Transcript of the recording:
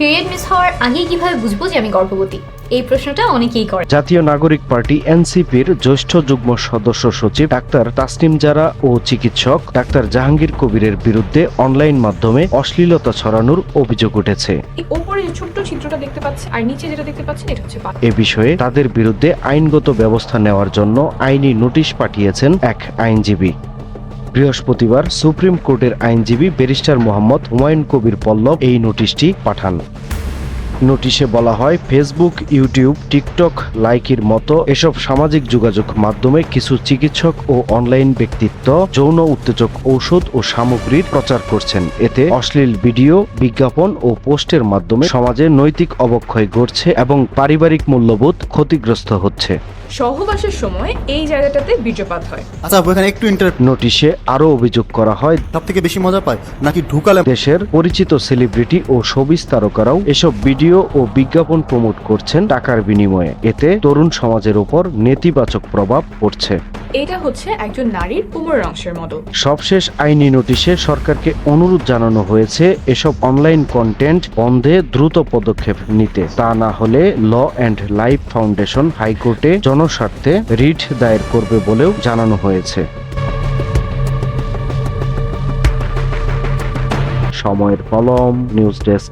Period miss হওয়ার আগেই কিভাবে বুঝবো যে আমি গর্ভবতী? এই প্রশ্নটা অনেকেই করে। জাতীয় নাগরিক পার্টি এনসিপির জ্যেষ্ঠ যুগ্ম সদস্য সচিব ডাক্তার তাসনিম জারা ও চিকিৎসক ডাক্তার জাহাঙ্গীর কবিরের বিরুদ্ধে অনলাইন মাধ্যমে অশ্লীলতা ছড়ানোর অভিযোগ উঠেছে। উপরে যে ছোট্ট চিত্রটা দেখতে পাচ্ছি আর নিচে যেটা দেখতে পাচ্ছেন এটা হচ্ছে এ বিষয়ে তাদের বিরুদ্ধে আইনগত ব্যবস্থা নেওয়ার জন্য আইনি নোটিশ পাঠিয়েছেন এক আইনজীবী। বৃহস্পতিবার সুপ্রিম কোর্টের আইনজীবী ব্যারিস্টার মোহাম্মদ হুমায়ুন কবির পল্লব এই নোটিশটি পাঠান। নোটিশে বলা হয়, ফেসবুক, ইউটিউব, টিকটক, লাইকির মতো এসব সামাজিক যোগাযোগ মাধ্যমে কিছু চিকিৎসক ও অনলাইন ব্যক্তিত্ব যৌন উত্তেজক ঔষধ ও সামগ্রীর প্রচার করছেন। এতে অশ্লীল ভিডিও, বিজ্ঞাপন ও পোস্টের মাধ্যমে সমাজে নৈতিক অবক্ষয় ঘটছে এবং পারিবারিক মূল্যবোধ ক্ষতিগ্রস্ত হচ্ছে। সহবাসের সময় এই জায়গাটাতে বীর্যপাত হয়। আচ্ছা এখানে একটু নোটিশে আরও অভিযোগ করা হয়, সব থেকে বেশি মজা পায় নাকি ঢুকালে দেশের পরিচিত সেলিব্রিটি ও শোবিজ তারকারাও এসব ভিডিও ও বিজ্ঞাপন প্রমোট করছেন টাকার বিনিময়ে। এতে তরুণ সমাজের উপর নেতিবাচক প্রভাব পড়ছে। এটা হচ্ছে একজন নারীর কোমরের অংশের মডেল। সবশেষ আইনি নোটিশে সরকারকে অনুরোধ জানানো হয়েছে এসব অনলাইন কন্টেন্ট বন্ধে দ্রুত পদক্ষেপ নিতে। তা না হলে ল অ্যান্ড লাইফ ফাউন্ডেশন হাইকোর্টে জনস্বার্থে রিট দায়ের করবে বলেও জানানো হয়েছে। সময়ের কলম, নিউজ ডেস্ক।